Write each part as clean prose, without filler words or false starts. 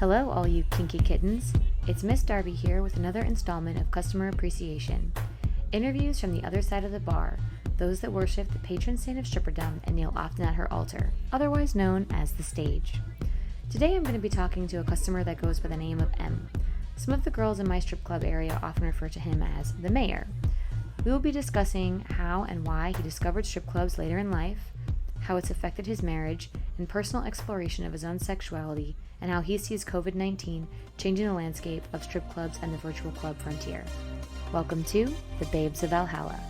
Hello, all you kinky kittens. It's Miss Darby here with another installment of Customer Appreciation. Interviews from the other side of the bar, those that worship the patron saint of stripperdom and kneel often at her altar, otherwise known as the stage. Today I'm going to be talking to a customer that goes by the name of M. Some of the girls in my strip club area often refer to him as the mayor. We will be discussing how and why he discovered strip clubs later in life, how it's affected his marriage, and personal exploration of his own sexuality, and how he sees COVID-19 changing the landscape of strip clubs and the virtual club frontier. Welcome to the Babes of Valhalla.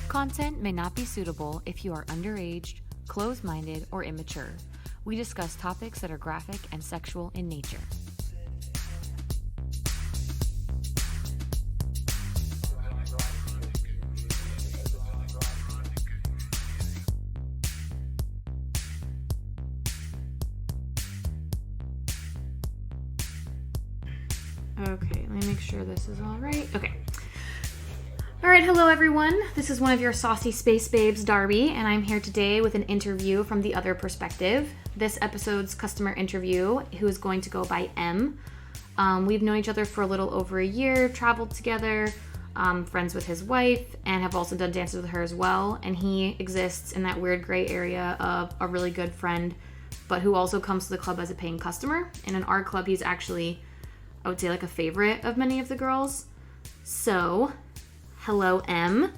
Content may not be suitable if you are underage, closed-minded, or immature. We discuss topics that are graphic and sexual in nature. Okay, let me make sure this is all right. Okay. All right, hello everyone. This is one of your saucy space babes, Darby, and I'm here today with an interview from the other perspective. This episode's customer interview, who is going to go by M. We've known each other for a little over a year, traveled together, friends with his wife, and have also done dances with her as well. And he exists in that weird gray area of a really good friend, but who also comes to the club as a paying customer. And in our club, he's actually, I would say, like a favorite of many of the girls. So, hello, M.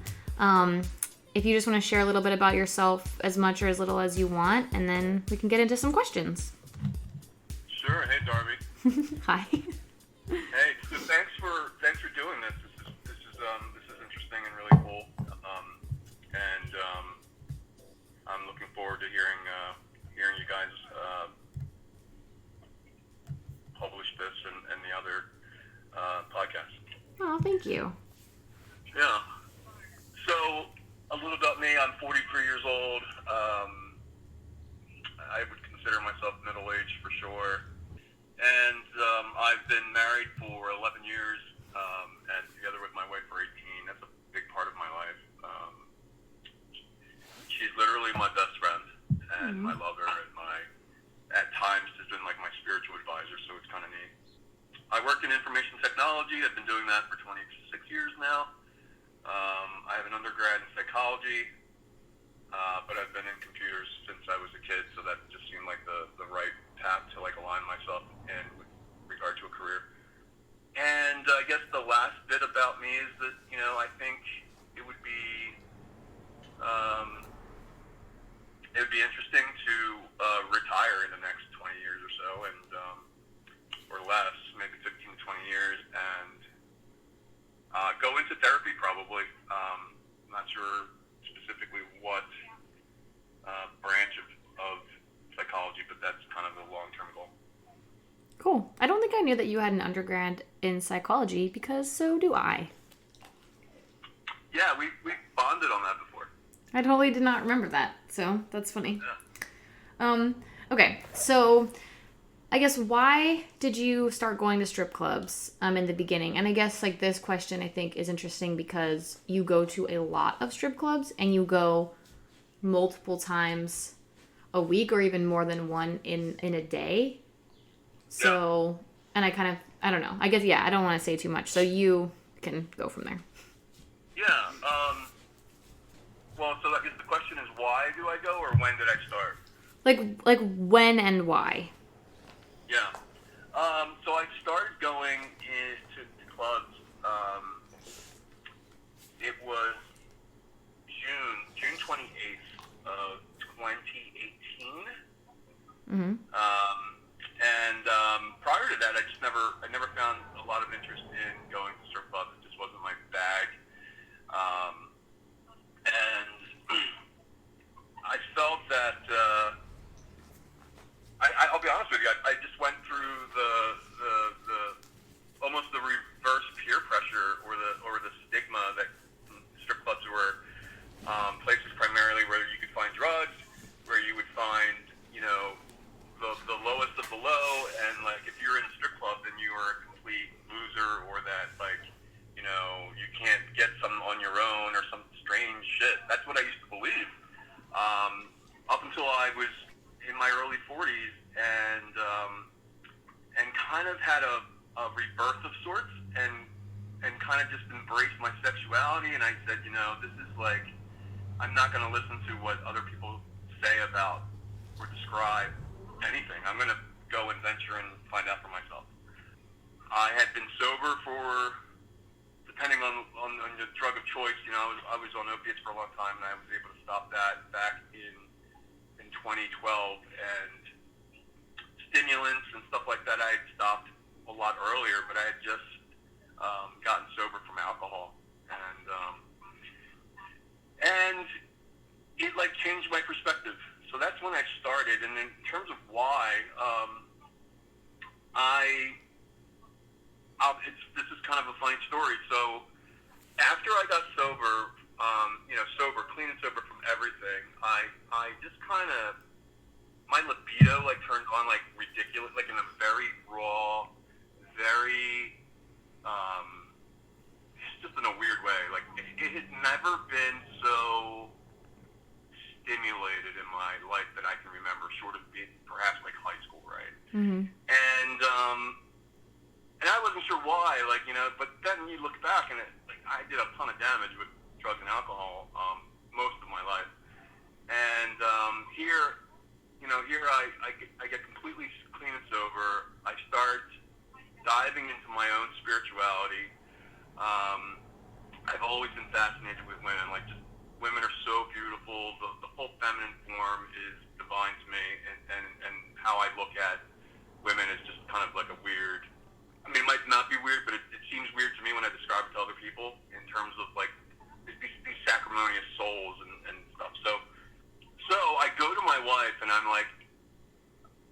If you just want to share a little bit about yourself, as much or as little as you want, and then we can get into some questions. Sure. Hey, Darby. Hi. Hey, so thanks for doing this. This is interesting and really cool. I'm looking forward to hearing you guys publish this and the other podcasts. Oh, thank you. Yeah. So, a little about me. I'm 43 years old. I would consider myself middle-aged for sure. And I've been married for 11 years and together with my wife for 18. That's a big part of my life. She's literally my best friend, and I love her. And at times, has been like my spiritual advisor, so it's kind of neat. I work in information technology. I've been doing that for 26 years now. I have an undergrad in psychology, but I've been in computers since I was a kid, so that just seemed like the right path to like align myself in with regard to a career. And I guess the last bit about me is that, I think it would be interesting to retire in the next 20 years or so, and or less, maybe 15 to 20 years, and go into therapy probably. Not sure specifically what branch of psychology, but that's kind of the long-term goal. Cool. I don't think I knew that you had an undergrad in psychology, because so do I. Yeah, we bonded on that before. I totally did not remember that, so that's funny. Yeah. Okay, so I guess why did you start going to strip clubs in the beginning? And I guess like this question I think is interesting because you go to a lot of strip clubs and you go multiple times a week or even more than one in a day. So, and I don't know. I guess, I don't want to say too much. So you can go from there. Yeah. Well, so I guess the question is why do I go or when did I start? Like when and why? Yeah. So I started going into clubs. It was June 28th of 2018. Mm-hmm. And prior to that, I never found a lot of interest in going to strip clubs. It just wasn't my bag. And I felt that I'll be honest with you. I just went through the almost the reverse peer pressure or the stigma that strip clubs were places primarily where you could find drugs I was in my early 40s and kind of had a rebirth of sorts and kind of just embraced my sexuality. And I said, this is like, I'm not going to listen to what other people say about or describe anything. I'm going to go and venture and find out for myself. I had been sober for, depending on the drug of choice, I was on opiates for a long time, and I was able to stop that back in 2012. And stimulants and stuff like that, I had stopped a lot earlier, but I had just gotten sober from alcohol, and it like changed my perspective. So that's when I started. And in terms of why, this is kind of a funny story. So after I got sober, clean and sober from everything, I just kind of, my libido like turned on like ridiculous, like in a very raw, very, just in a weird way. Like it had never been so stimulated in my life that I can remember, short of being perhaps like high school, right? Mm-hmm. And I wasn't sure why, but then you look back and I did a ton of damage with drugs and alcohol most of my life. And here I get completely clean and sober. I start diving into my own spirituality. I've always been fascinated with women. Like, just women are so beautiful. The whole feminine form is divine to me, and how I look at women is just kind of like a weird. I mean, it might not be weird, but it seems weird to me when I describe it to other people in terms of like these sacrimonious souls and stuff. So I go to my wife and I'm like,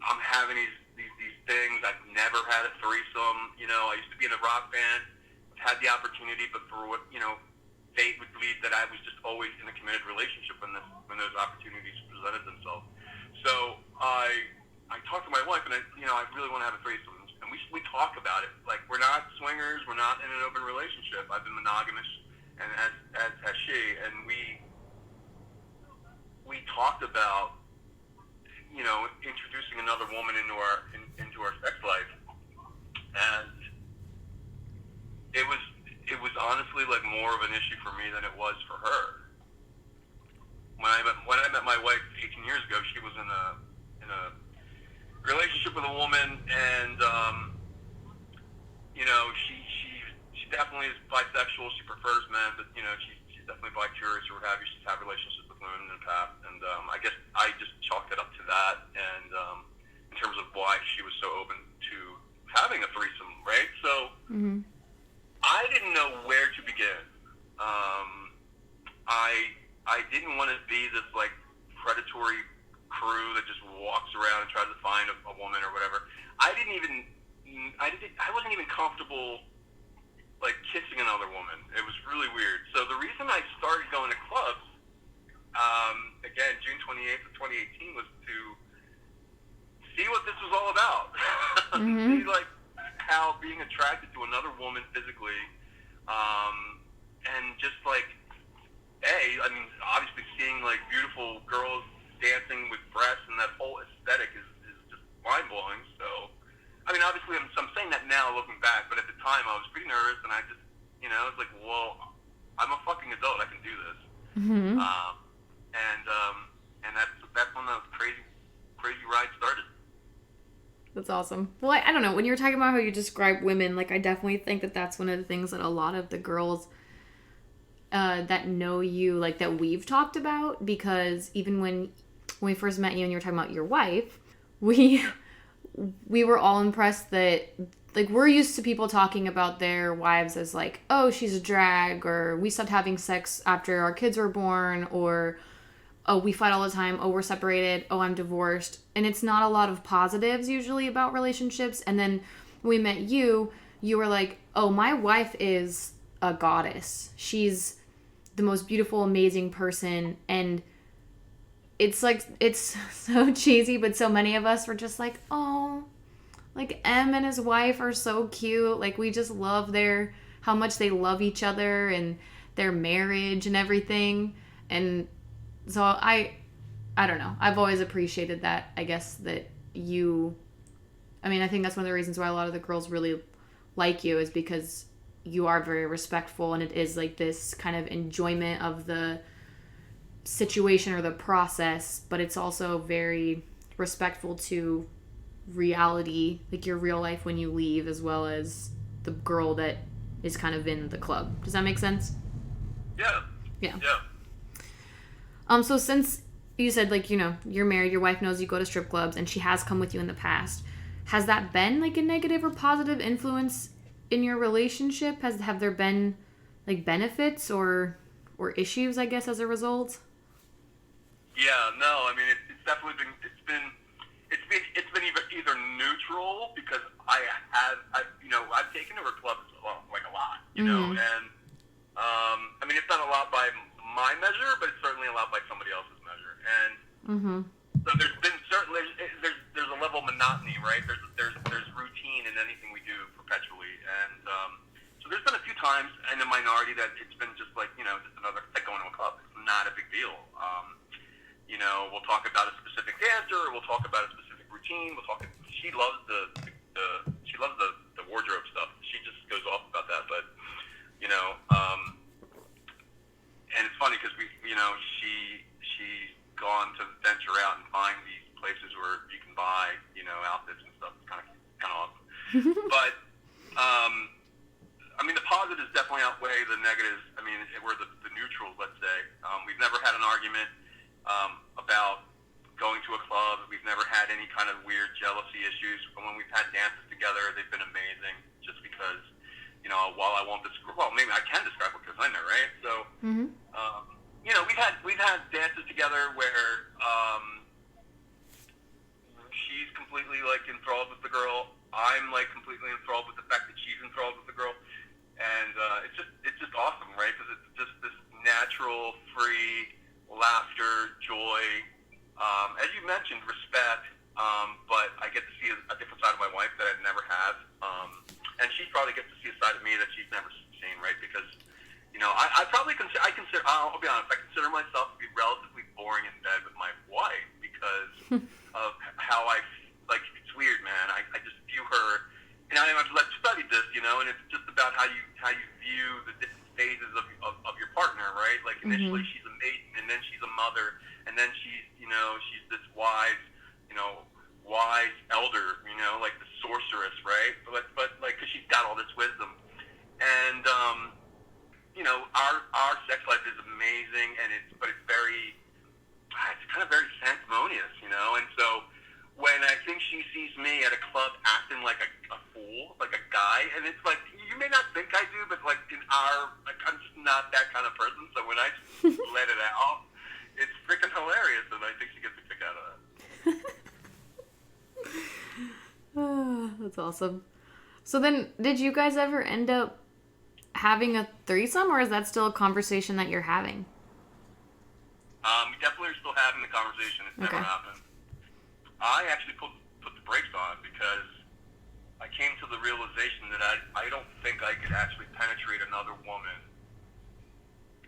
I'm having these things. I've never had a threesome. I used to be in a rock band. I've had the opportunity, but for what fate would lead that I was just always in a committed relationship when those opportunities presented themselves. So I talked to my wife and I really want to have a threesome. And we talk about it. Like, we're not swingers. We're not in an open relationship. I've been monogamous, and as has she. And we talked about, introducing another woman into our sex life. And it was honestly like more of an issue for me than it was for her. When I met my wife 18 years ago, she was in a relationship with a woman, and she definitely is bisexual. She prefers men, but she's definitely bi-curious or what have you. She's had relationships with women in the past, and I guess I just chalked it up to that. And in terms of why she was so open to having a threesome, right? So I didn't know where to begin. I didn't want to be this like predatory crew that just walks around and tries to find a woman or whatever. I wasn't even comfortable like kissing another woman. It was really weird. So the reason I started going to clubs, again, June 28th of 2018, was to see what this was all about. See like how being attracted to another woman physically, and just like, I mean, obviously seeing like beautiful girls dancing with breasts and that whole aesthetic is just mind-blowing. So, I mean, obviously I'm saying that now looking back, but at the time I was pretty nervous, and I just, I was like, well, I'm a fucking adult, I can do this. And that's when the crazy ride started. That's awesome. Well, I don't know, when you were talking about how you describe women, like, I definitely think that that's one of the things that a lot of the girls that know you, like, that we've talked about, because even when we first met you and you were talking about your wife, we were all impressed that, like, we're used to people talking about their wives as like, oh, she's a drag, or we stopped having sex after our kids were born, or oh, we fight all the time, oh, we're separated, oh, I'm divorced. And it's not a lot of positives usually about relationships. And then when we met you, you were like, oh, my wife is a goddess. She's the most beautiful, amazing person. And it's like, it's so cheesy, but so many of us were just like, oh, like M and his wife are so cute. Like, we just love how much they love each other and their marriage and everything. And so I I don't know. I've always appreciated that, I guess, that you... I mean, I think that's one of the reasons why a lot of the girls really like you is because you are very respectful, and it is like this kind of enjoyment of the situation or the process, but it's also very respectful to reality, like your real life when you leave, as well as the girl that is kind of in the club. Does that make sense? Yeah. Yeah. Yeah. So since you said, like, you know, you're married, your wife knows you go to strip clubs, and she has come with you in the past, has that been like a negative or positive influence in your relationship? Have there been like benefits or issues, I guess, as a result? Yeah, no, I mean it's definitely been either neutral because I've taken her to clubs like a lot, you know, and I mean it's not a lot by my measure, but it's certainly a lot by somebody else's measure, and so there's been there's a level of monotony, right? There's routine in anything we do perpetually, and so there's been a few times in the minority that it's been just like, you know, just another like going to a club. It's not a big deal. You know, we'll talk about a specific dancer, or we'll talk about a specific routine. She loves the wardrobe stuff. She just goes off about that. But you know, and it's funny because she's gone to venture out and find these places where you can buy, you know, outfits and stuff. It's kind of awesome. But I mean, the positives definitely outweigh the negatives. I mean, we're the neutrals, let's say. We've never had an argument about going to a club. We've never had any kind of weird jealousy issues. But when we've had dances together, they've been amazing. Just because, you know, while I won't describe, well, maybe I can describe what goes in there, right? So, you know, we've had dances together where she's completely like enthralled with the girl. I'm like completely enthralled with the fact that she's enthralled with the girl, and it's just awesome, right? Because it's just this natural, free laughter, joy, as you mentioned, respect, but I get to see a different side of my wife that I'd never have, and she probably gets to see a side of me that she's never seen, right? Because, you know, I'll be honest, I consider myself to be relatively boring in bed with my wife because of how it's weird, man. I just view her, and I've studied this, you know, and it's just about how you view the different phases of your partner, right? Like initially she's a maiden, and then she's a mother, and then she's this wise elder, you know, like the sorceress, right? But like, because she's got all this wisdom, and you know, our sex life is amazing, and it's kind of very sanctimonious, you know, and so when I think she sees me at a club acting like a fool, like a guy, and it's like, you may not think I do, but like I'm just not that kind of person, so when I just let it out, it's freaking hilarious, and I think she gets a kick out of that. That's awesome. So then, did you guys ever end up having a threesome, or is that still a conversation that you're having? We definitely are still having the conversation. It's never happened. I actually put the brakes on because I came to the realization that I don't think I could actually penetrate another woman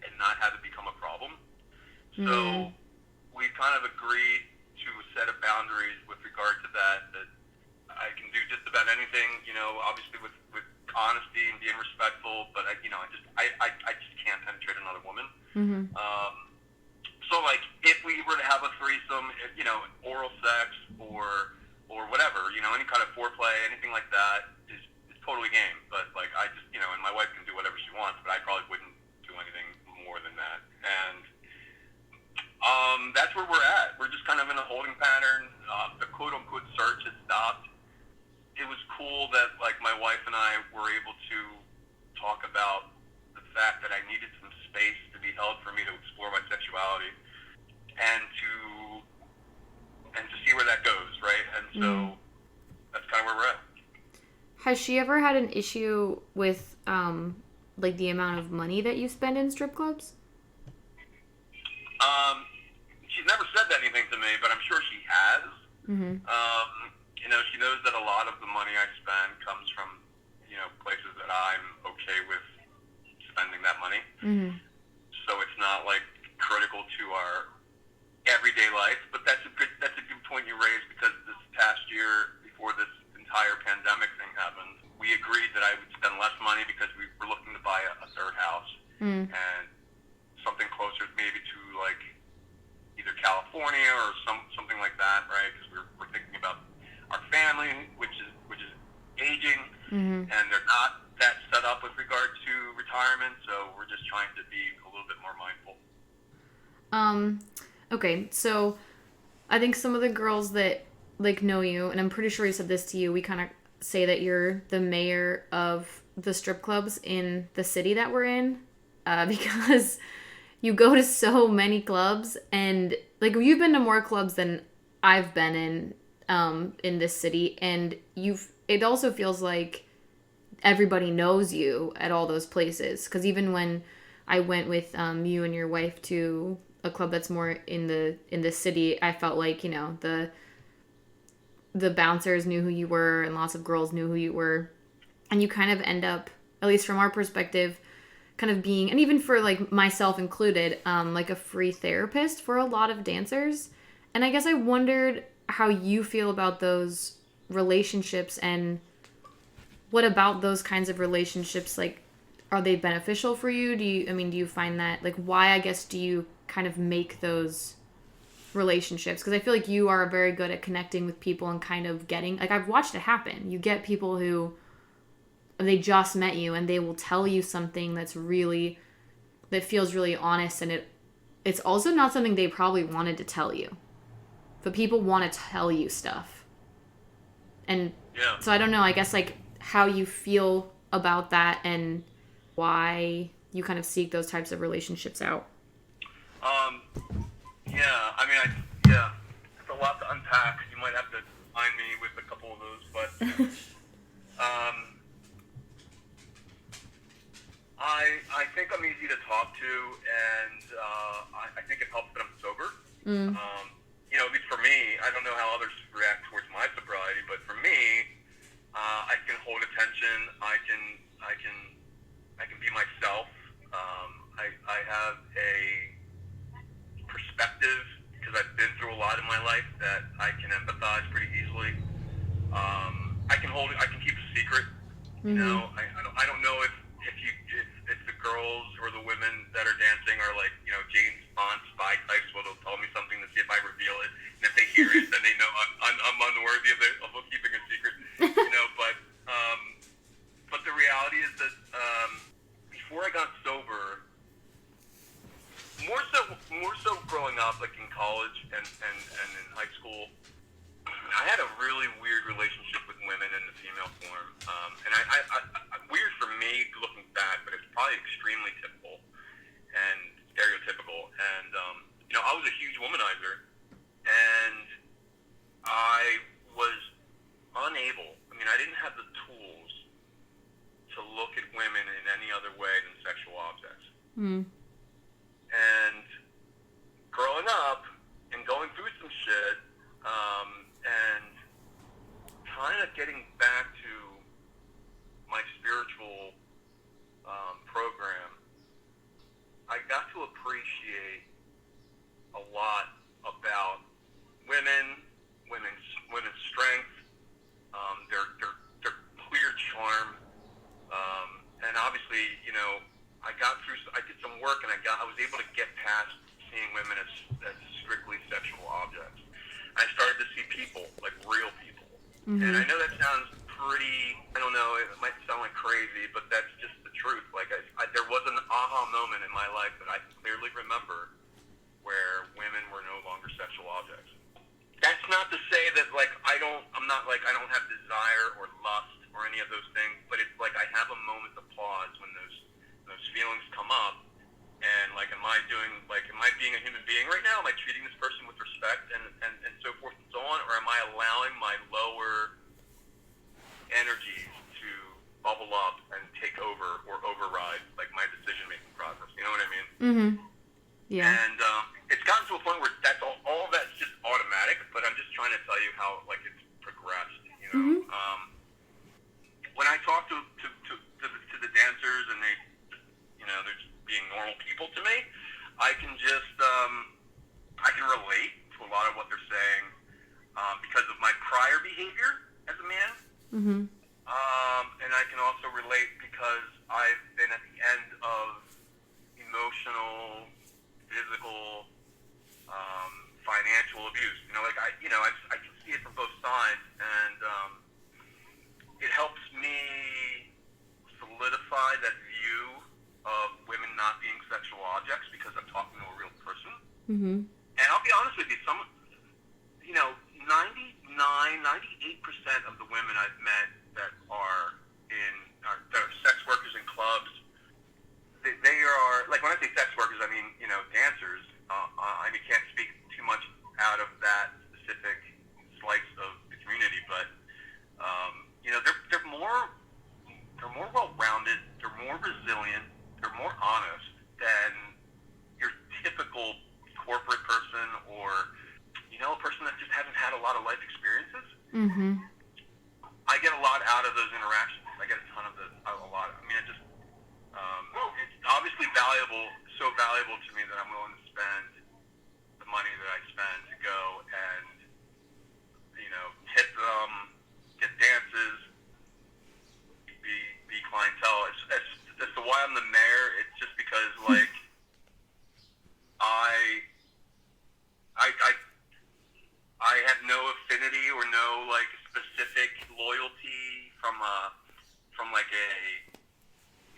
and not have it become a problem. So we kind of agreed to a set of boundaries with regard to that I can do just about anything, you know, obviously with honesty and being respectful, but I just can't penetrate another woman. So like, if we were to have a threesome, you know, oral sex or whatever, you know, any kind of foreplay, anything like that is totally game. But like, I just, you know, and my wife can do whatever she wants, but I probably wouldn't do anything more than that. And that's where we're at. We're just kind of in a holding pattern. The quote unquote search has stopped. It was cool that like my wife and I were able to talk about the fact that I needed some space to be held for me to explore my sexuality and to see where that goes, right? And so that's kind of where we're at. Has she ever had an issue with like the amount of money that you spend in strip clubs? She's never said anything to me, but I'm sure she has. You know, she knows that a lot of the money I spend comes from, you know, places that I'm okay with spending that money. So it's not like critical to our everyday life, that's a good point you raised, because this past year, before this entire pandemic thing happened, we agreed that I would spend less money because we were looking to buy a third house and something closer maybe to like either California or something like that, right? Because we're thinking about our family, which is aging, and they're not that set up with regard to retirement, so we're just trying to be a little bit more mindful. Okay, so I think some of the girls that like know you, and I'm pretty sure you said this to you, we kind of say that you're the mayor of the strip clubs in the city that we're in, because you go to so many clubs, and like you've been to more clubs than I've been in this city, and it also feels like everybody knows you at all those places, because even when I went with you and your wife to a club that's more in the city, I felt like, you know, the bouncers knew who you were and lots of girls knew who you were, and you kind of end up, at least from our perspective, kind of being, and even for like myself included, like a free therapist for a lot of dancers. And I guess I wondered how you feel about those relationships, and what about those kinds of relationships, like, are they beneficial for you? Do you find that, like, why, I guess, do you kind of make those relationships? Because I feel like you are very good at connecting with people and kind of getting, like, I've watched it happen. You get people who, they just met you and they will tell you something that feels really honest, and it's also not something they probably wanted to tell you. But people want to tell you stuff. And so I don't know, I guess, like, how you feel about that and why you kind of seek those types of relationships out. It's a lot to unpack. You might have to find me with a couple of those, but I think I'm easy to talk to, and I think it helps that I'm sober. At least for me, I don't know how others react towards my sobriety, but for me, I can hold attention. I can be myself. I have a perspective, because I've been through a lot in my life, that I can empathize pretty easily. I can keep a secret. You know, I don't know if the girls or the women that are dancing are like, you know, James Bond spy types, where they'll tell me something to see if I reveal it, and if they hear it, then they know I'm unworthy of keeping a secret. You know, but the reality is that before I got sober, more so growing up, like in college and in high school, I had a really weird relationship with women in the female form, and I weird for me looking back, but it's probably extremely typical and stereotypical. And I was a huge womanizer, and I was unable. I mean, I didn't have the tools to look at women in any other way than sexual objects. And growing up and going through some shit, and kind of getting back to my spiritual program, I got to appreciate a lot about women's strength, their clear charm, and obviously, you know, I did some work, and I was able to get past seeing women as strictly sexual objects. I started to see people, like real people. And I know that sounds pretty, I don't know, it might sound like crazy, but that's just the truth. Like, there was an aha moment in my life that I can clearly remember where women were no longer sexual objects. That's not to say that, like, I don't have desire or lust or any of those things, but it's like I have a moment of pause when those feelings come up, and like, am I being a human being right now? Am I treating this person with respect and so forth and so on, or am I allowing my lower energies to bubble up and take over or override like my decision-making process? You know what I mean? Yeah. And it's gotten to a point where that's all of that's just automatic, but I'm just trying to tell you how, like, it's progressed, you know? When I talk to the dancers, and they, you know, they're just being normal people to me, I can just I can relate to a lot of what they're Mm-hmm. And I can also relate because I've been at the end of emotional, physical, financial abuse. I can see it from both sides, and it helps me solidify that view of women not being sexual objects because I'm talking to a real person. Mm-hmm. And I'll be honest with you, 98% of the women I've met that are sex workers in clubs, they are, like, when I say sex workers, I mean, dancers. I can't speak too much out of that specific slice of the community, but, they're more well-rounded, they're more resilient, they're more honest than your typical corporate person or, a person that just hasn't had a lot of life experiences. Mm-hmm. I get a lot out of those interactions. I get a lot. I mean, it's obviously valuable, so valuable to me that I'm willing to spend the money that I spend to go and, tip them, get dances, be clientele. As to why I'm the mayor, it's just because, like, I have no affinity or no, like, specific loyalty from like a,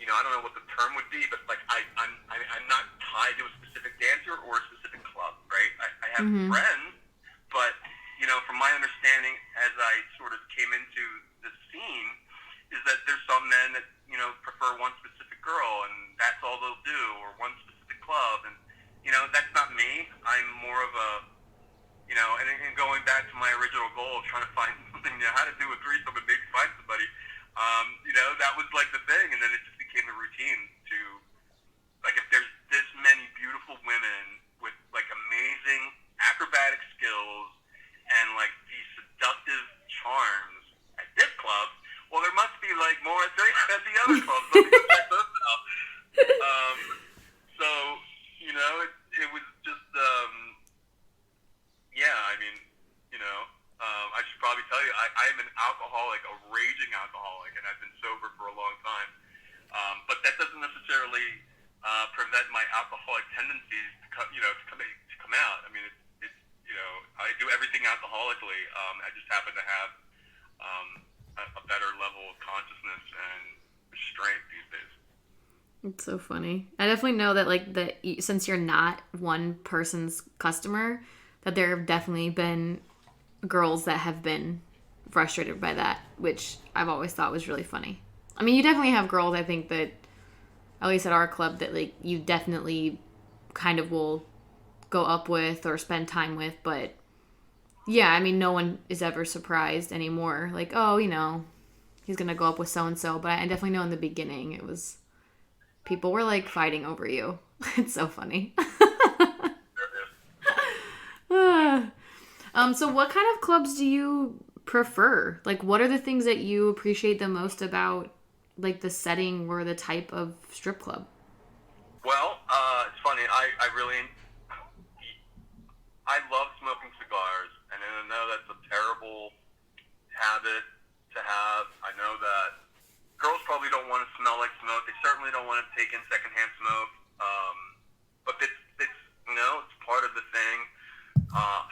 I don't know what the term would be, but, like, I'm not tied to a specific dancer or a specific club, right? I have friends, but, from my understanding as I sort of came into the scene, is that there's some men that, prefer one specific girl, and that's all they'll do, or one specific club, and, that's not me. I'm more of a, and going back to my original goal of trying to find something, how to do a threesome and maybe find somebody, that was like the thing, and then it just became the routine to, like, if there's this many beautiful women with, like, amazing acrobatic skills and, like, these seductive charms at this club, well, there must be, like, more at the other clubs. Let me go check those out. So, it was just, I mean, I should probably tell you, I am an alcoholic, a raging alcoholic, and I've been sober for a long time. But that doesn't necessarily prevent my alcoholic tendencies to come out. I mean, it's I do everything alcoholically. I just happen to have a better level of consciousness and restraint these days. It's so funny. I definitely know that, like, since you're not one person's customer, that there have definitely been girls that have been frustrated by that, which I've always thought was really funny. I mean, you definitely have girls, I think, that, at least at our club, that, like, you definitely kind of will go up with or spend time with, but yeah, I mean, no one is ever surprised anymore. Like, oh, he's gonna go up with so-and-so, but I definitely know in the beginning it was, people were, like, fighting over you. It's so funny. So what kind of clubs do you prefer? Like, what are the things that you appreciate the most about, like, the setting or the type of strip club? Well, it's funny. I love smoking cigars, and I know that's a terrible habit to have. I know that girls probably don't want to smell like smoke. They certainly don't want to take in secondhand smoke. But it's part of the thing.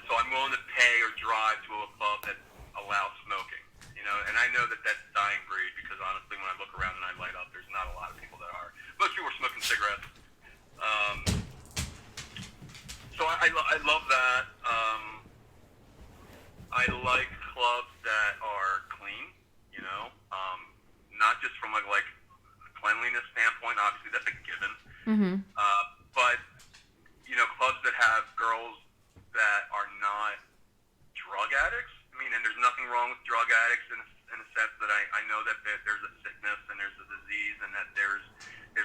So I'm willing to pay or drive to a club that allows smoking. And I know that that's a dying breed because honestly, when I look around and I light up, there's not a lot of people that are. Most people are smoking cigarettes. So I love that. I like clubs that are clean, not just from a cleanliness standpoint. Obviously, that's a given. Mm-hmm. But clubs that have girls that are not drug addicts. I mean, and there's nothing wrong with drug addicts in a sense that I know that there's a sickness and there's a disease and that there's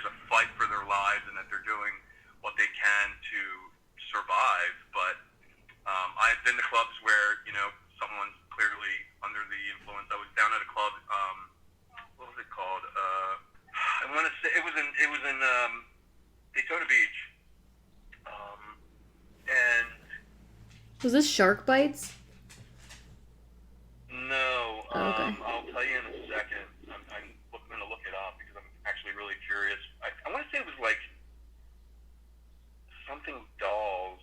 a fight for their lives and that they're doing what they can to survive. But I've been to clubs where someone's clearly under the influence. I was down at a club. What was it called? I want to say it was in Daytona Beach. And was this Shark Bites? no, Okay. I'll tell you in a second. I'm going to look it up because I'm actually really curious. I want to say it was like something dolls.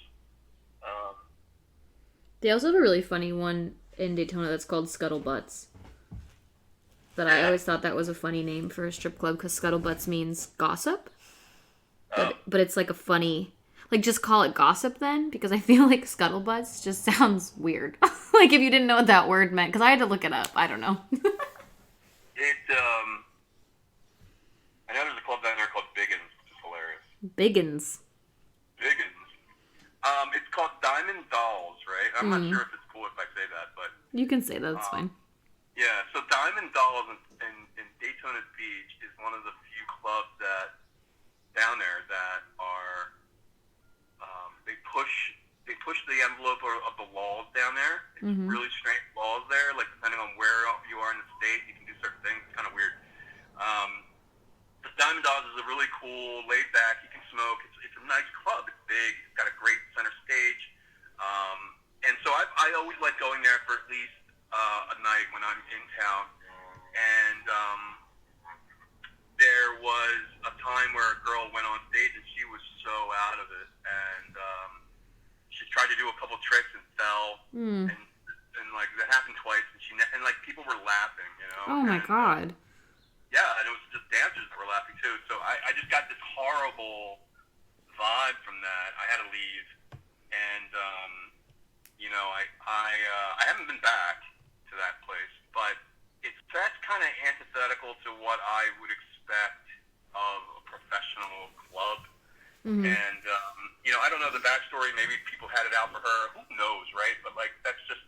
They also have a really funny one in Daytona that's called Scuttlebutts. But I always thought that was a funny name for a strip club because Scuttlebutts means gossip. But it's like a funny... Like, just call it gossip then, because I feel like Scuttlebutts just sounds weird. Like, if you didn't know what that word meant, because I had to look it up. I don't know. I know there's a club down there called Biggins, which is hilarious. Biggins. It's called Diamond Dolls, right? I'm not sure if it's cool if I say that, but... You can say that, it's fine. Yeah, so Diamond Dolls in Daytona Beach is one of the few clubs that down there that are they push the envelope of the laws down there. It's really strange laws there. Like depending on where you are in the state, you can do certain things. It's kind of weird. But Diamond Dolls is a really cool, laid back. You can smoke. It's a nice club. It's big. It's got a great center stage. And so I always like going there for at least a night when I'm in town. And there was a time where a girl went on stage and she was so out of it, and she tried to do a couple tricks and fell, and like that happened twice, and like people were laughing, you know. Oh my god. Yeah, and it was just dancers that were laughing too. So I just got this horrible vibe from that. I had to leave, and you know, I haven't been back to that place, but that's kind of antithetical to what I would expect of a professional club. And you know, I don't know the backstory. Maybe people had it out for her. Who knows, right? But like, that's just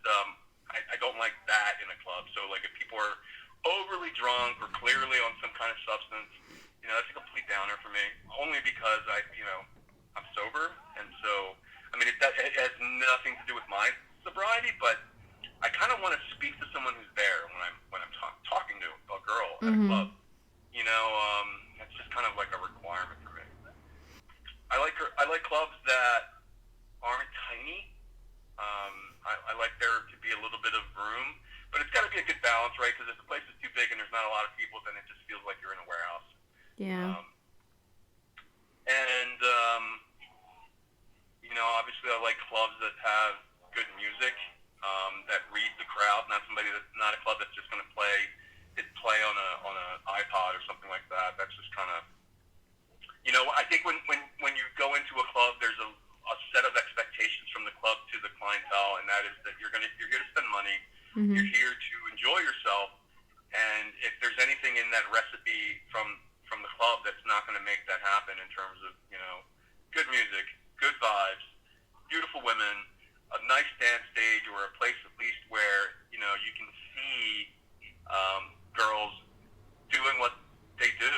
I don't like that in a club. So like, if people are overly drunk or clearly on some kind of substance, you know, that's a complete downer for me. Only because I'm sober, and so I mean, it has nothing to do with my sobriety, but I kind of want to speak to someone who's there when I'm talking to a girl at a club. You know, that's just kind of like a requirement for me. I like clubs that aren't tiny. I like there to be a little bit of room, but it's got to be a good balance, right? Because if the place is too big and there's not a lot of people, then it just feels like you're in a warehouse. Yeah. And you know, obviously, I like clubs that have good music, that read the crowd, not a club that's just going to play on a iPod or something like that. That's just kind of, you know, I think when you go into a club, there's a set of expectations from the club to the clientele, and that is that you're here to spend money, you're here to enjoy yourself, and if there's anything in that recipe from the club that's not going to make that happen in terms of, you know, good music, good vibes, beautiful women, a nice dance stage, or a place at least where, you know, you can see girls doing what they do,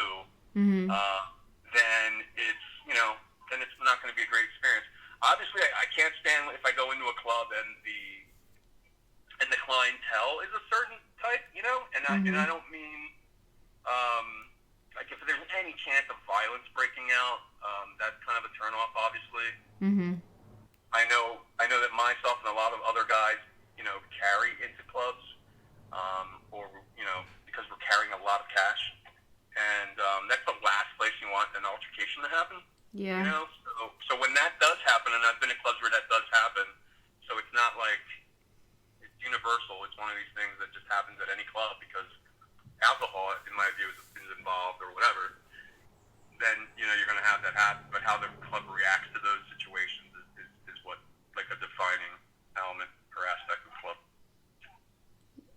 then it's, you know, then it's not going to be a great experience. Obviously, I can't stand if I go into a club and the clientele is a certain type, you know, and I don't mean like if there's any chance of violence breaking out, that's kind of a turnoff, obviously. I know that myself and a lot of other guys, you know, carry into clubs, or you know, because we're carrying a lot of cash, and that's the last place you want an altercation to happen. Yeah. You know, so when that does happen, and I've been in clubs where that does happen, so it's not like it's universal. It's one of these things that just happens at any club because alcohol, in my view, is involved or whatever. Then you know you're going to have that happen. But how the club reacts to those situations is what like a defining element or aspect of the club.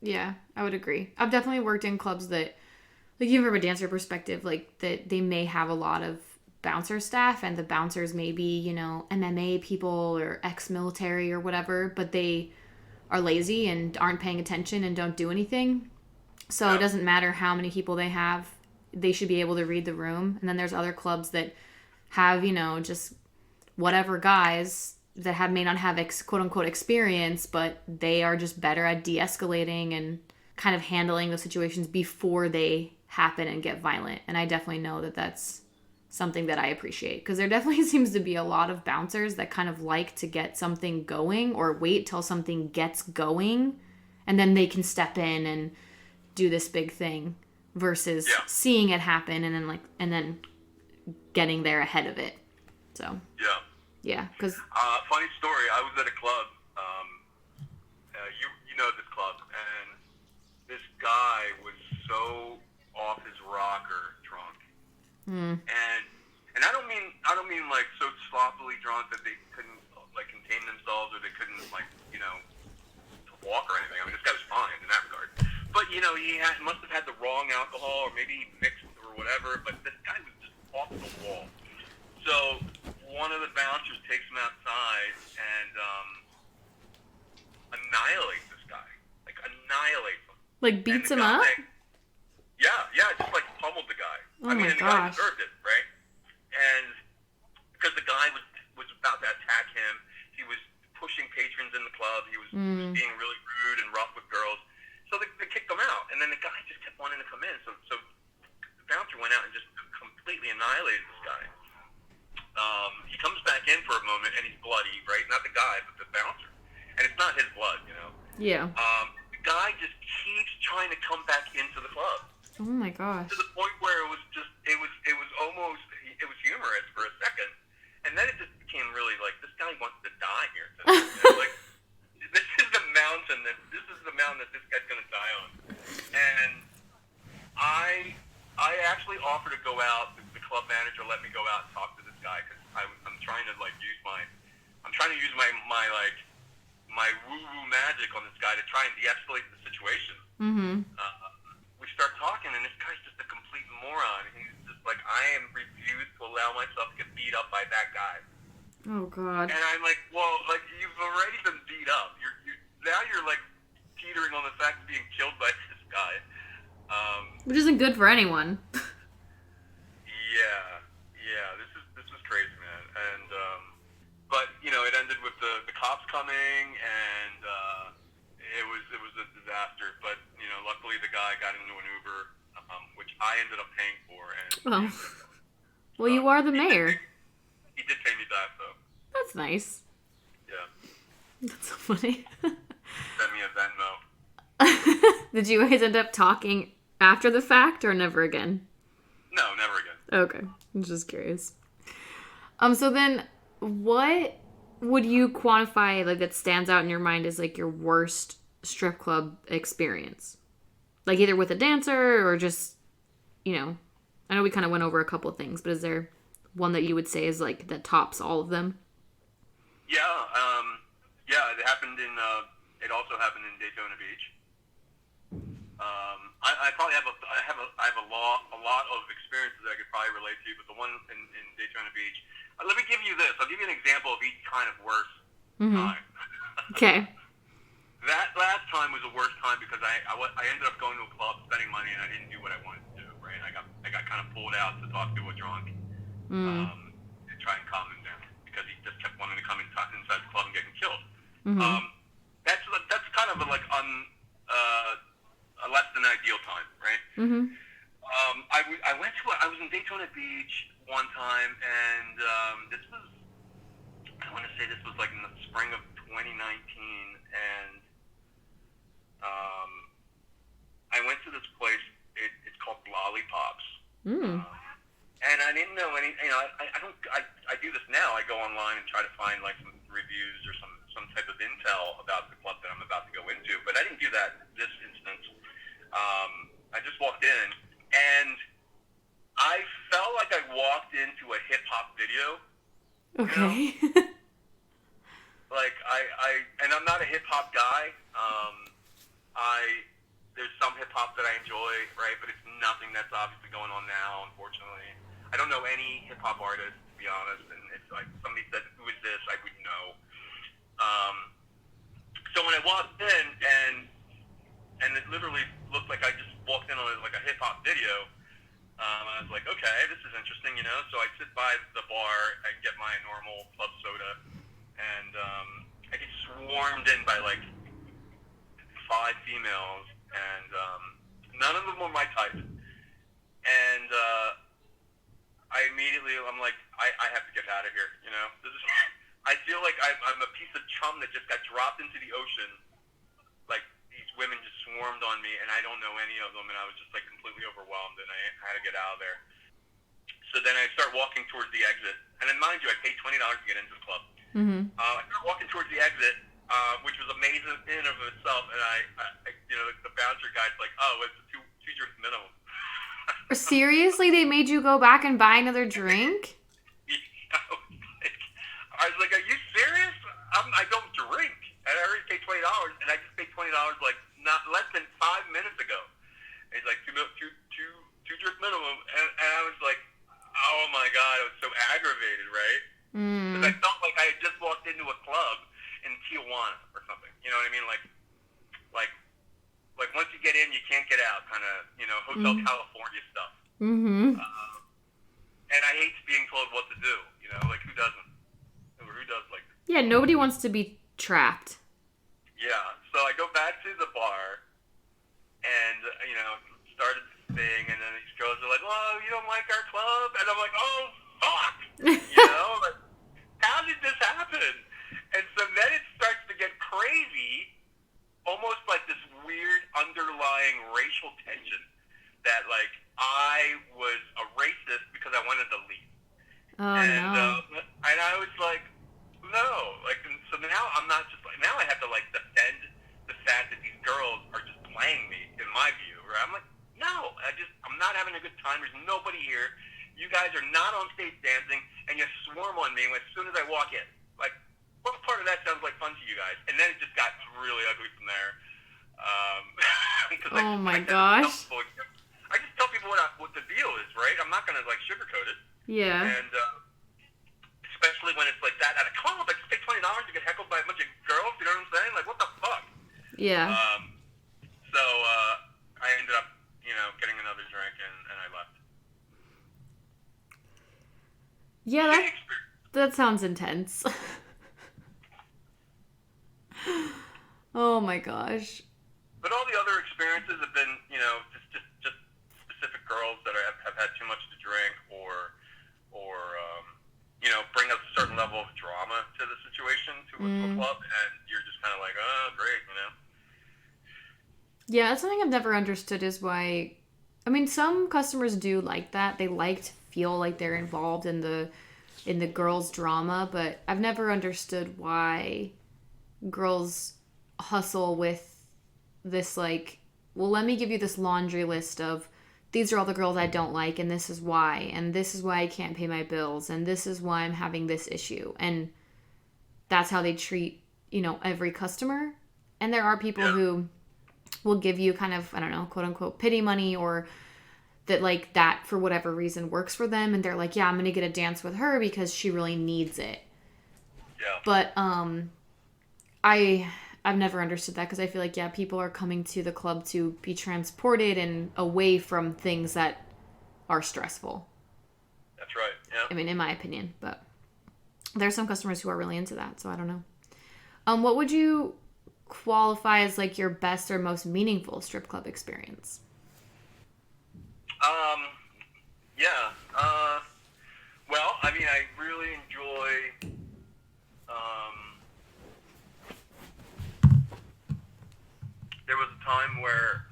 Yeah, I would agree. I've definitely worked in clubs that, like, even from a dancer perspective, like, that they may have a lot of bouncer staff, and the bouncers may be, you know, MMA people or ex-military or whatever, but they are lazy and aren't paying attention and don't do anything. So it doesn't matter how many people they have, they should be able to read the room. And then there's other clubs that have, you know, just whatever guys that may not have quote-unquote experience, but they are just better at de-escalating and kind of handling those situations before they happen and get violent. And I definitely know that that's something that I appreciate, because there definitely seems to be a lot of bouncers that kind of like to get something going or wait till something gets going and then they can step in and do this big thing versus seeing it happen and then getting there ahead of it. So yeah, because funny story. I was at a club. You know this club, and this guy was so off his rocker drunk, and I don't mean like so sloppily drunk that they couldn't like contain themselves or they couldn't like walk or anything. I mean, this guy was fine in that regard, but he must have had the wrong alcohol or maybe he mixed or whatever. But this guy was just off the wall. So one of the bouncers takes him outside and annihilates this guy. Like, annihilates him. Like, beats him up? Yeah, just, like, pummeled the guy. Oh, my the guy deserved it, right? And because the guy was about to attack him, he was pushing patrons in the club, he was being really rude and rough with girls. So they kicked him out, and then the guy just kept wanting to come in. So the bouncer went out and just completely annihilated this guy. He comes back in for a moment, and he's bloody, right? Not the guy, but the bouncer. And it's not his blood, Yeah. The guy just keeps trying to come back into the club. Oh my gosh. To the point where it was almost humorous for a second, and then it just became really like, this guy wants to die here. Like, this is the mountain that this guy's gonna die on. And I actually offered to go out. The club manager let me go out and talk to this guy because I'm trying to like use my woo-woo magic on this guy to try and de-escalate the situation. We start talking, and this guy's just a complete moron. He's just like, I am refused to allow myself to get beat up by that guy. Oh God. And I'm like, well, like, you've already been beat up. Now you're like teetering on the fact of being killed by this guy. Which isn't good for anyone. Yeah. This was crazy, man. And but it ended with the cops coming, and it was a disaster. But luckily the guy got into an Uber, which I ended up paying for. And well, you are the mayor. He did pay me back, though. That's nice. Yeah. That's so funny. Send me a Venmo. Did you guys end up talking after the fact or never again? No, never again. Okay. I'm just curious. So then what would you quantify like that stands out in your mind as like your worst strip club experience? Like either with a dancer or just, I know we kind of went over a couple of things, but is there one that you would say is like that tops all of them? Yeah, it happened it also happened in Daytona Beach. I probably have a lot of experiences that I could probably relate to, but the one in Daytona Beach. Let me give you this. I'll give you an example of each kind of worst time. Okay. That last time was the worst time because I ended up going to a club, spending money, and I didn't do what I wanted to do. Right? I got kind of pulled out to talk to a drunk, and try and calm him down because he just kept wanting to come inside the club and getting killed. That's kind of a less than ideal time, right? I was in Daytona Beach one time, and I want to say this was like in the spring of 2019, and I went to this place. It's called Lollipops. And I didn't know any. I do this now. I go online and try to find like some reviews or some type of intel about the club that I'm about to go into. But I didn't do that this instance. I just walked in, and I felt like I walked into a hip hop video. Okay. Like and I'm not a hip hop guy. There's some hip hop that I enjoy, right? But it's nothing that's obviously going on now, unfortunately. I don't know any hip hop artists, to be honest. And it's like somebody said, "Who is this?" I wouldn't know. So when I walked in, and it literally looked like I just walked in on like a hip hop video. I was like, okay, this is interesting, So I sit by the bar and get my normal club soda, and I get swarmed in by like 5 females, and none of them were my type. And I'm like, I have to get out of here, This is, I feel like I'm a piece of chum that just got dropped into the ocean. Like, these women me, and I don't know any of them, and I was just like completely overwhelmed, and I had to get out of there. So then I start walking towards the exit, and then mind you, I paid $20 to get into the club. Mm-hmm. I start walking towards the exit, which was amazing in and of itself, and I the bouncer guy's like, oh, it's a two drink minimum. Seriously, they made you go back and buy another drink? I was like, are you serious? I don't drink. And I already paid $20, and I just paid $20 like not less than 5 minutes ago. And he's like, two drink minimum. And I was like, oh my God, I was so aggravated, right? Because I felt like I had just walked into a club in Tijuana or something. You know what I mean? Like once you get in, you can't get out, kind of, Hotel California stuff. Mm-hmm. And I hate being told what to do, like who doesn't? Or who does like that? Yeah, nobody wants to be trapped. Yeah, so I go back to the bar and, started the thing, and then these girls are like, oh, you don't like our club? And I'm like, oh, fuck! Like, how did this happen? And so then it starts to get crazy, almost like this weird underlying racial tension that, like, I was a racist because I wanted to leave. Oh, no. And I was like, no. Like, and so now I'm not just like, now I have to, like, defend the fact that these girls are just playing me, in my view, right? I'm like, no, I'm not having a good time. There's nobody here. You guys are not on stage dancing, and you swarm on me as soon as I walk in. Like, what part of that sounds like fun to you guys? And then it just got really ugly from there. Oh my gosh. I just tell people what the deal is, right? I'm not gonna like sugarcoat it. Yeah. And especially when it's like that at a club, I just pay $20 to get heckled by a bunch of girls. You know what I'm saying? Like, what the fuck? Yeah. So I ended up, getting another drink and I left. Yeah, that sounds intense. Oh my gosh. But all the other experiences have been, just specific girls that have had too much to drink or bring a certain level of drama to the situation, to a club, and you're just kind of like, oh, great, Yeah, that's something I've never understood is why, some customers do like that. They like to feel like they're involved in the girls' drama, but I've never understood why girls hustle with this, like, well, let me give you this laundry list of these are all the girls I don't like, and this is why I can't pay my bills, and this is why I'm having this issue. And that's how they treat, every customer. And there are people who will give you kind of, I don't know, quote unquote, pity money, or that, like, that for whatever reason works for them. And they're like, yeah, I'm going to get a dance with her because she really needs it. Yeah. But, I've never understood that because I feel like, yeah, people are coming to the club to be transported and away from things that are stressful. That's right, yeah. In my opinion, but there's some customers who are really into that, so I don't know. What would you qualify as, like, your best or most meaningful strip club experience? Yeah. Well, I really enjoy, there was a time where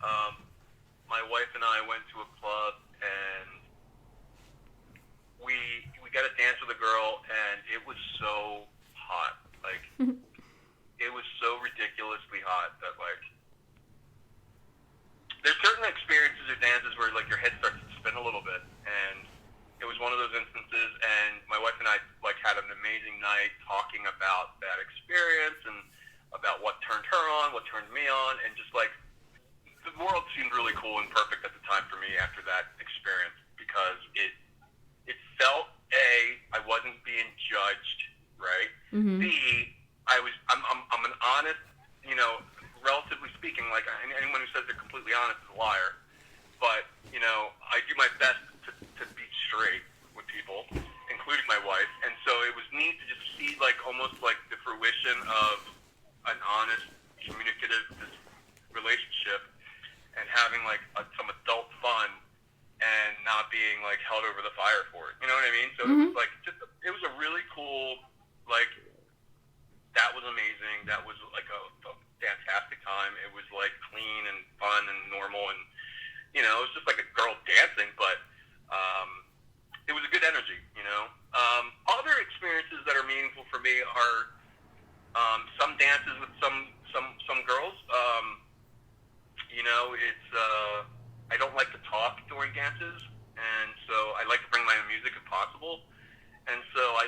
my wife and I went to a club and we got to dance with a girl, and it was so hot. Like, it was so ridiculously hot that, like, there's certain experiences or dances where, like, your head starts to spin a little bit, and it was one of those instances, and my wife and I, like, had an amazing night talking about that experience and about what turned her on, what turned me on, and just, like, the world seemed really cool and perfect at the time for me after that experience, because it felt, A, I wasn't being judged, right? Mm-hmm. B, I'm an honest, relatively speaking, like, anyone who says they're completely honest is a liar, but, I do my best to be straight with people, including my wife, and so it was neat to just see, like, almost like the fruition of an honest, communicative relationship, and having, like, some adult fun, and not being, like, held over the fire for it. You know what I mean? So it was, like, it was a really cool, like, that was amazing. That was, like, a fantastic time. It was, like, clean and fun and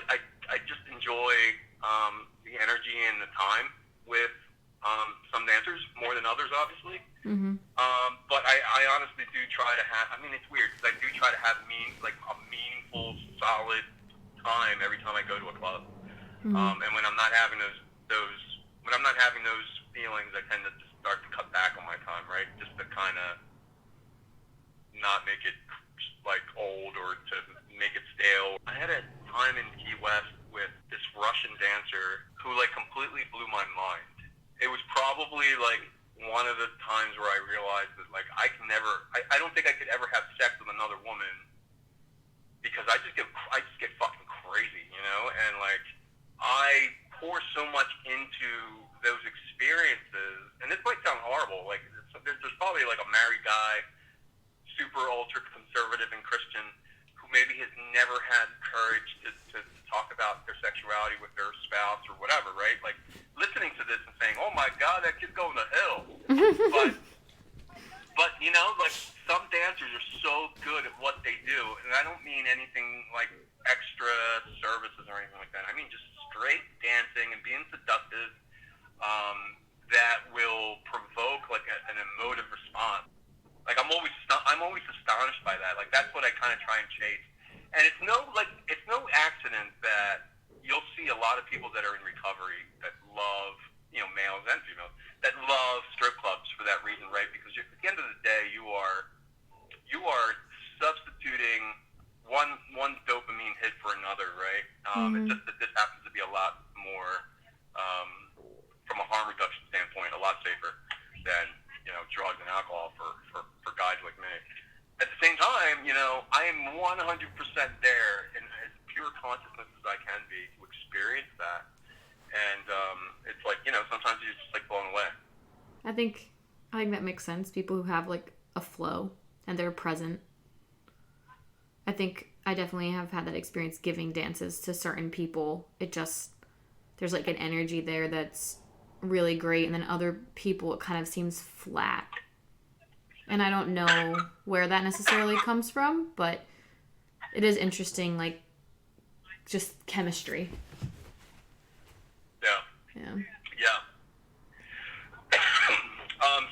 I just enjoy the energy and the time with some dancers more than others, obviously. Mm-hmm. But I honestly do try to have. I mean, it's weird because I do try to have a meaningful, solid time every time I go to a club. Mm-hmm. And when I'm not having those feelings, I tend to just start to cut back on my time, right? Just to kind of not make it like old or to make it stale. I had a time in Key West with this Russian dancer who like completely blew my mind. It was probably like one of the times where I realized that like I don't think I could ever have sex with another woman because I just get fucking crazy, you know? And like I pour so much into those experiences, and this might sound horrible, like there's probably like a married guy, super ultra conservative and Christian, who maybe has never had courage to talk about their sexuality with their spouse or whatever, right? Like listening to this and saying, "Oh my God, that kid's going to hell." but you know, like some dancers are so good at what they do, and I don't mean anything like extra services or anything like that. I mean just straight dancing and being seductive, that will provoke like an emotive response. Like I'm always astonished by that. Like that's what I kind of try and chase. And it's no accident that you'll see a lot of people that are in recovery that love, you know, males and females that love strip clubs for that reason, right? Because at the end of the day, you are substituting one dopamine hit for another, right? Mm-hmm. It's just that this happens to be a lot more, from a harm reduction standpoint, a lot safer than, you know, drugs and alcohol for guys like me. At the same time, you know, I am 100% there in as pure consciousness as I can be to experience that. And it's like, you know, sometimes you're just like blown away. I think that makes sense. People who have like a flow and they're present. I think I definitely have had that experience giving dances to certain people. There's like an energy there that's really great, and then other people it kind of seems flat. And I don't know where that necessarily comes from, but it is interesting, like just chemistry. Yeah.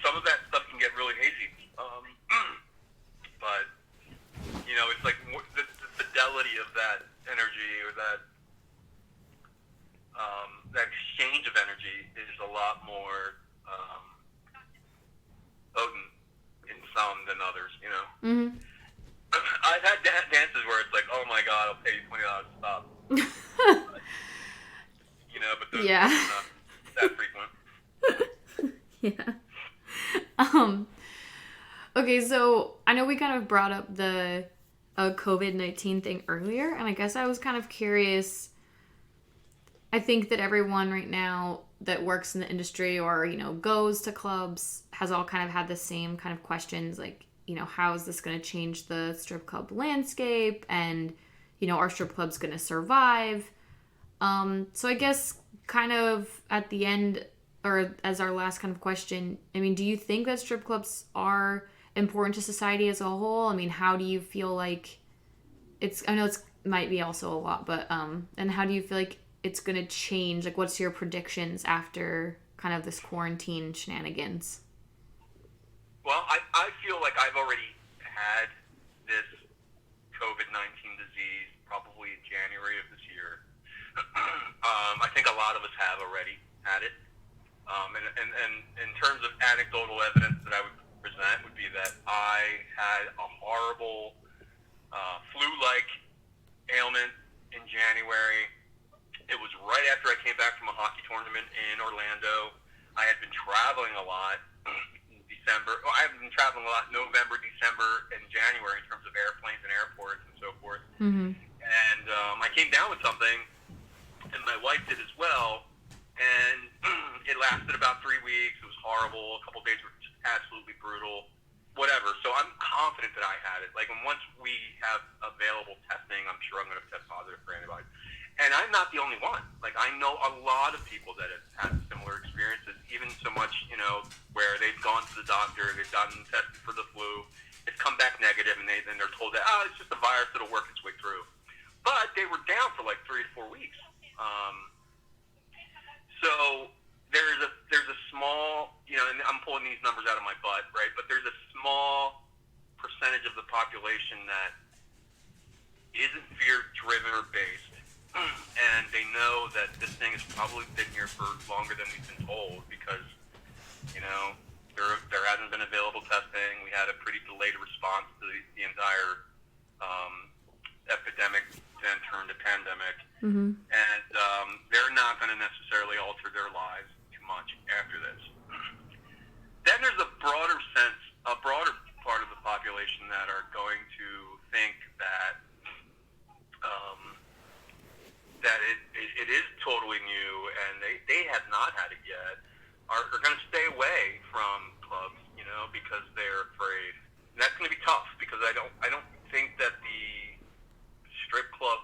Some of that stuff can get really hazy, but you know, it's like the fidelity of that energy or that exchange of energy is a lot more potent in some than others, you know. Mm-hmm. I've had dances where it's like, oh my God, I'll pay you $20 to stop. You know, but those are not that frequent. Yeah. Okay, so I know we kind of brought up the COVID-19 thing earlier, and I guess I was kind of curious. I think that everyone right now that works in the industry or, you know, goes to clubs has all kind of had the same kind of questions, like, you know, how is this going to change the strip club landscape? And, you know, are strip clubs going to survive? So I guess kind of at the end, or as our last kind of question, I mean, do you think that strip clubs are important to society as a whole? I mean, how do you feel like I know it's might be also a lot, but, and how do you feel like it's going to change? Like, what's your predictions after kind of this quarantine shenanigans? Well, I feel like I've already had this COVID-19 disease probably in January of this year. I think a lot of us have already had it. And in terms of anecdotal evidence that I would present would be that I had a horrible flu-like ailment in January. It was right after I came back from a hockey tournament in Orlando. I had been traveling a lot in December. Well, I have been traveling a lot in November, December, and January in terms of airplanes and airports and so forth. Mm-hmm. And I came down with something, and my wife did as well. And it lasted about 3 weeks. It was horrible. A couple of days were just absolutely brutal. Whatever. So I'm confident that I had it. Like, and once we have available testing, I'm sure I'm going to test positive for antibodies. And I'm not the only one. Like, I know a lot of people that have had similar experiences, even so much, you know, where they've gone to the doctor, they've gotten tested for the flu, it's come back negative, and they're told that, it's just a virus that'll work its way through. but they were down for like 3 to 4 weeks. So there's a small, and I'm pulling these numbers out of my butt, right? But there's a small percentage of the population that isn't fear-driven or based, and they know that this thing has probably been here for longer than we've been told because, there hasn't been available testing. We had a pretty delayed response to the entire epidemic, then turned to pandemic, and they're not going to necessarily alter their lives too much after this. Then there's a broader part of the population that are going to think that that it is totally new and they have not had it yet, are going to stay away from clubs, because they're afraid. And that's going to be tough because I don't think that the strip club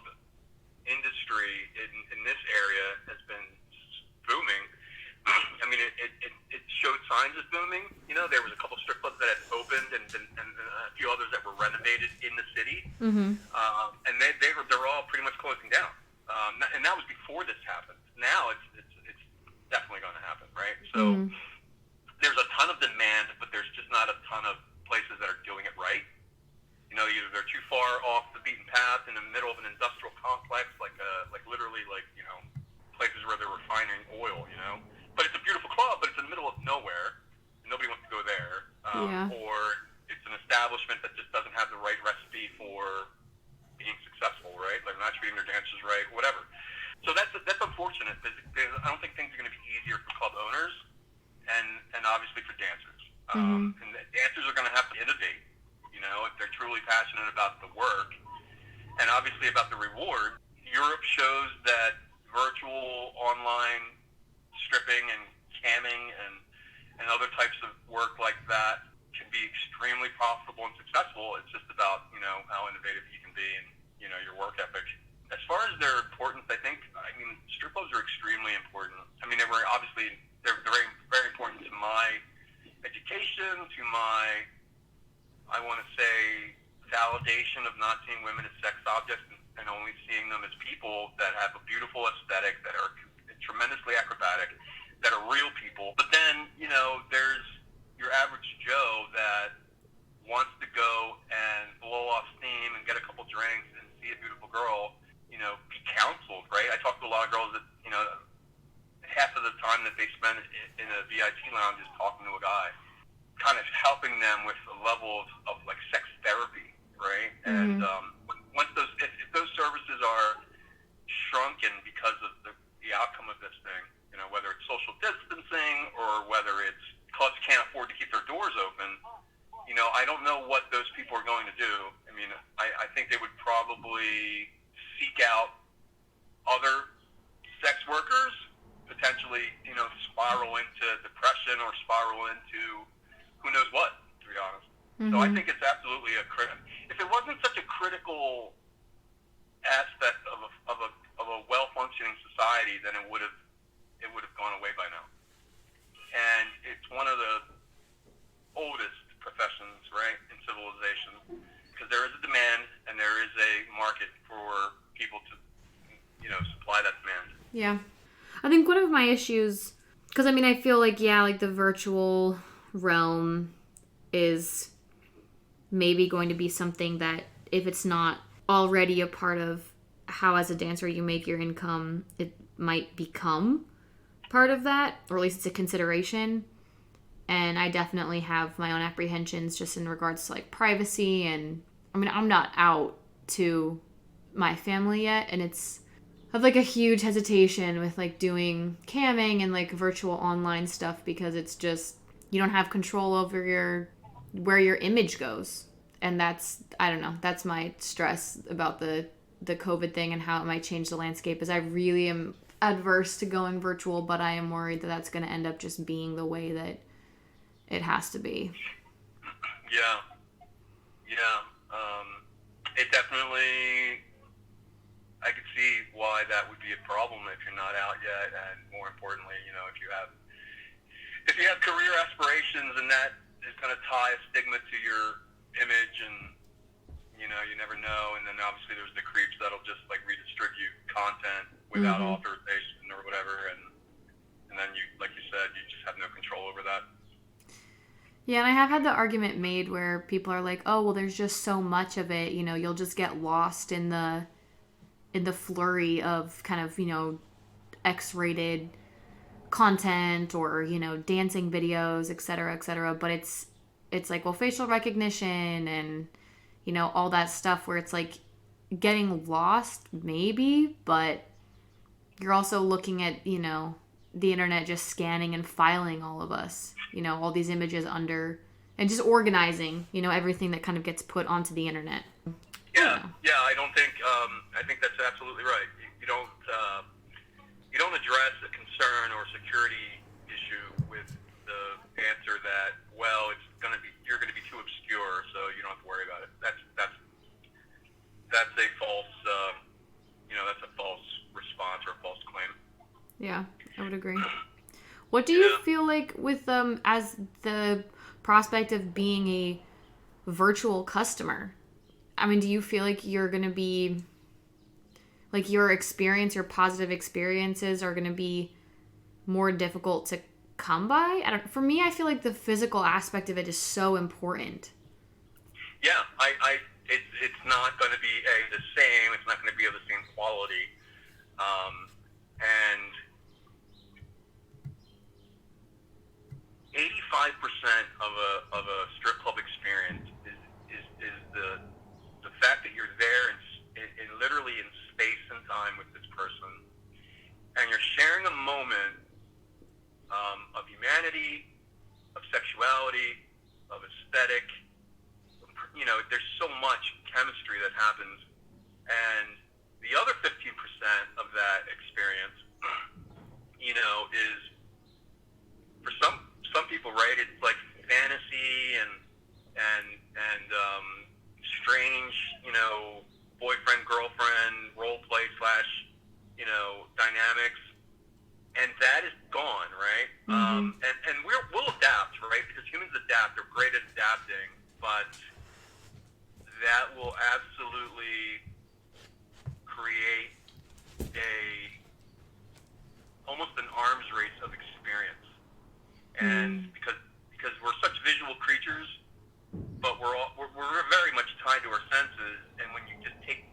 industry in this area has been booming. I mean, it showed signs of booming. There was a couple strip clubs that had opened and a few others that were renovated in the city, and they're all pretty much closing down. And that was before this happened. Now it's definitely going to happen, right? So there's a ton of demand, but there's just not a ton of places that are doing it right. Either they're too far off the beaten path in the middle of an industrial complex, like literally places where they're refining oil, But it's a beautiful club, but it's in the middle of nowhere. And nobody wants to go there. Or it's an establishment that just doesn't have the right recipe for being successful, right? Like not treating their dancers right, whatever. So that's unfortunate. I don't think things are going to be easier for club owners and obviously for dancers. And the dancers are going to have to innovate, if they're truly passionate about the work and obviously about the reward. Europe shows that virtual online stripping and camming and other types of work like that can be extremely profitable and successful. It's just about, how innovative you can be and, your work ethic. As far as their importance, strip clubs are extremely important. They're very, very important to my education, to my, I want to say, validation of not seeing women as sex objects and only seeing them as people that have a beautiful aesthetic, that are tremendously acrobatic, that are real people. But then, there's your average Joe that wants to go and blow off steam and get a couple drinks and see a beautiful girl, be counseled, right? I talk to a lot of girls that, half of the time that they spend in a VIP lounge is talking to a guy, kind of helping them with a level of like sex therapy, right? And once if those services are shrunken because of the outcome of this thing, whether it's social distancing or whether it's clubs can't afford to keep their doors open, I don't know what those people are going to do. I think they would probably seek out other sex workers, potentially, spiral into depression or spiral into who knows what, to be honest. So I think it's absolutely if it wasn't such a critical aspect of a well-functioning society, then it would have gone away by now. And it's one of the oldest professions, right, in civilization, because there is a demand and there is a market for people to, supply that demand. Yeah. I think one of my issues, because I feel like, the virtual realm is maybe going to be something that if it's not already a part of how as a dancer you make your income, it might become part of that, or at least it's a consideration. And I definitely have my own apprehensions just in regards to like privacy, and I'm not out to my family yet, and I have like a huge hesitation with like doing camming and like virtual online stuff because it's just, you don't have control over where your image goes. And that's my stress about the COVID thing and how it might change the landscape, is I really am adverse to going virtual, but I am worried that that's going to end up just being the way that it has to be. Yeah. It definitely, I could see why that would be a problem if you're not out yet, and more importantly, if you have career aspirations and that is going to tie a stigma to your image and, You never know. And then obviously there's the creeps that'll just like redistribute content without authorization or whatever, and then you, like you said, you just have no control over that. Yeah, and I have had the argument made where people are like, "Oh, well, there's just so much of it. You'll just get lost in the flurry of kind of X-rated content or dancing videos, et cetera, but it's like, well, facial recognition and all that stuff where it's like getting lost maybe, but you're also looking at the internet just scanning and filing all of us, all these images under, and just organizing everything that kind of gets put onto the internet. I don't think I think that's absolutely right. You don't address a concern or security issue with the answer that, well, you're gonna be too obscure, so you don't have to worry about it. That's a false that's a false response or a false claim. Yeah, I would agree. What do you feel like with as the prospect of being a virtual customer? I mean, do you feel like you're going to be, like, your positive experiences are going to be more difficult to come by? For me, I feel like the physical aspect of it is so important. Yeah, it's not going to be the same. It's not going to be of the same quality. And 85% of a strip club experience is the fact that you're there in literally in space and time with this person, and you're sharing a moment of humanity, of sexuality, of aesthetic. There's so much chemistry that happens, and the other 15% of that experience, is for some people, right? It's like fantasy and strange, boyfriend girlfriend role play / dynamics, and that is gone, right? And we'll adapt, right? Because humans adapt. They're great at adapting, but that will absolutely create almost an arms race of experience. And because we're such visual creatures, but we're very much tied to our senses, and when you just take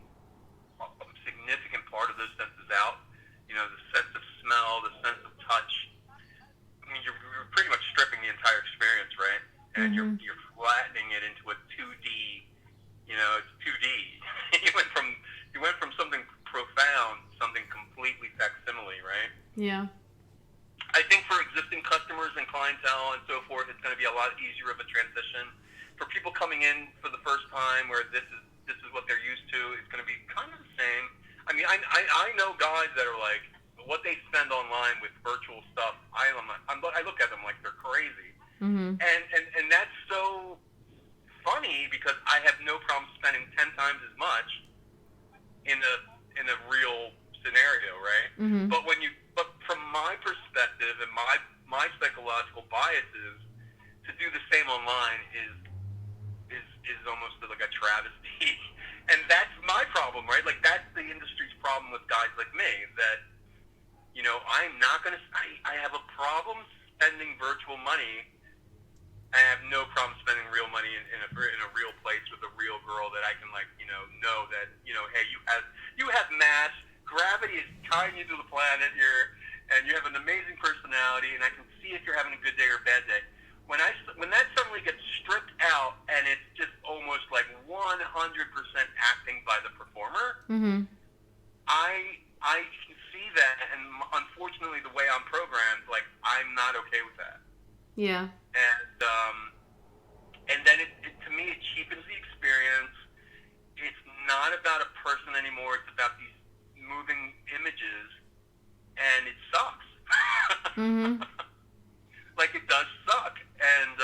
a significant part of those senses out, the sense of smell, the sense of touch, I mean, you're pretty much stripping the entire experience, right? And you're flattening it into a 2D, it's 2D. you went from something profound to something completely facsimile, right? Yeah. I think for existing customers and clientele and so forth, it's going to be a lot easier of a transition. For people coming in for the first time, where this is what they're used to, it's going to be kind of the same. I mean, I know guys that are like, what they spend online with virtual stuff, I look at them like they're crazy. And that's so funny because I have no problem spending 10 times as much in a real scenario, right? But from my perspective and my psychological biases, to do the same online is almost like a travesty. And that's my problem, right? Like, that's the industry's problem with guys like me, that I'm not going to, I have a problem spending virtual money. I have no problem spending real money in a real place with a real girl that I can, like, know that, hey, you have mass, gravity is tying you to the planet here, and you have an amazing personality, and I can see if you're having a good day or a bad day. When that suddenly gets stripped out and it's just almost like 100% acting by the performer, I can see that, and unfortunately, the way I'm programmed, like, I'm not okay with that. Yeah. And then to me, it cheapens the experience. It's not about a person anymore. It's about these moving images, and it sucks. Like, it does suck. And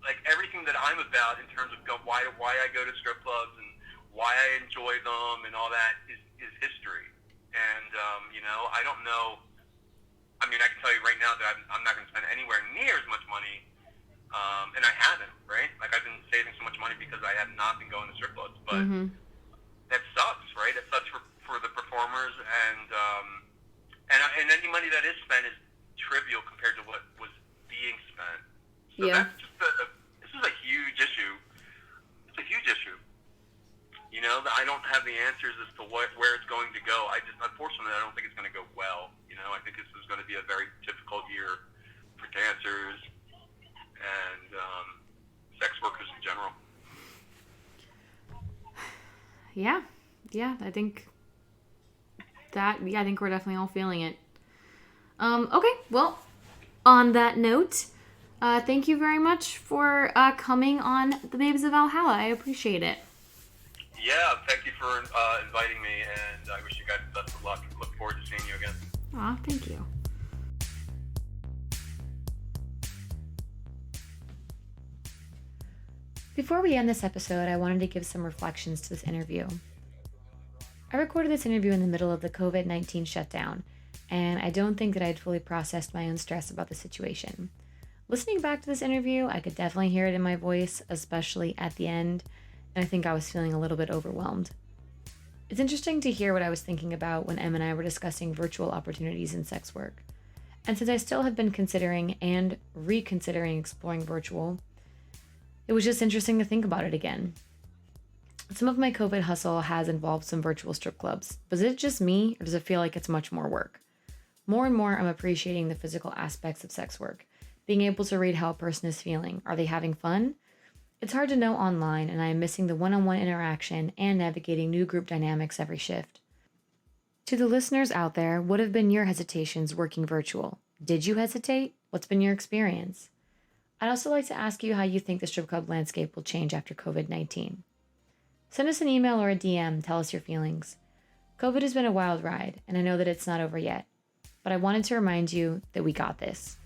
like, everything that I'm about in terms of why I go to strip clubs and why I enjoy them and all that is history. And I don't know. I mean, I can tell you right now that I'm not going to spend anywhere near as much money, and I haven't, right? Like, I've been saving so much money because I have not been going to strip clubs. but that sucks, right? It sucks for the performers, and any money that is spent is trivial compared to what was being spent. So that's just this is a huge issue. It's a huge issue. You know, I don't have the answers as to where it's going to go. Unfortunately, I don't think it's going to go well. You know, I think this is going to be a very difficult year for dancers and sex workers in general. Yeah, I think we're definitely all feeling it. Okay, well, on that note, thank you very much for coming on the Babes of Valhalla. I appreciate it. Yeah, thank you for inviting me, and I wish you guys the best of luck. Look forward to seeing you again. Aw, thank you. Before we end this episode, I wanted to give some reflections to this interview. I recorded this interview in the middle of the COVID-19 shutdown, and I don't think that I'd fully processed my own stress about the situation. Listening back to this interview, I could definitely hear it in my voice, especially at the end, and I think I was feeling a little bit overwhelmed. It's interesting to hear what I was thinking about when Em and I were discussing virtual opportunities in sex work. And since I still have been considering and reconsidering exploring virtual, it was just interesting to think about it again. Some of my COVID hustle has involved some virtual strip clubs, but is it just me, or does it feel like it's much more work? More and more, I'm appreciating the physical aspects of sex work, being able to read how a person is feeling. Are they having fun? It's hard to know online, and I am missing the one-on-one interaction and navigating new group dynamics every shift. To the listeners out there, what have been your hesitations working virtual? Did you hesitate? What's been your experience? I'd also like to ask you how you think the strip club landscape will change after COVID-19. Send us an email or a DM, tell us your feelings. COVID has been a wild ride, and I know that it's not over yet, but I wanted to remind you that we got this.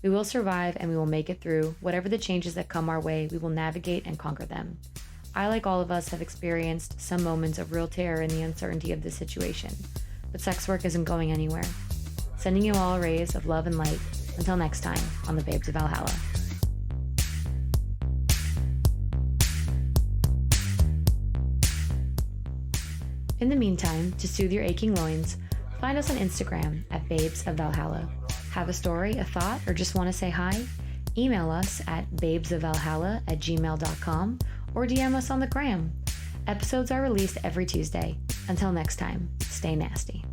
We will survive and we will make it through. Whatever the changes that come our way, we will navigate and conquer them. I, like all of us, have experienced some moments of real terror in the uncertainty of this situation, but sex work isn't going anywhere. Sending you all rays of love and light. Until next time on the Babes of Valhalla. In the meantime, to soothe your aching loins, find us on Instagram at Babes of Valhalla. Have a story, a thought, or just want to say hi? Email us at babesofvalhalla@gmail.com or DM us on the gram. Episodes are released every Tuesday. Until next time, stay nasty.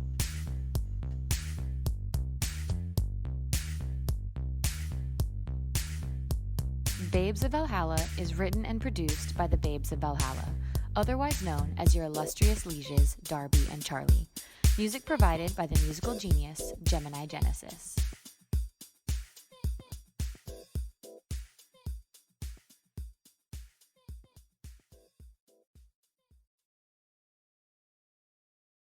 Babes of Valhalla is written and produced by the Babes of Valhalla, otherwise known as your illustrious lieges Darby and Charlie. Music provided by the musical genius Gemini Genesis.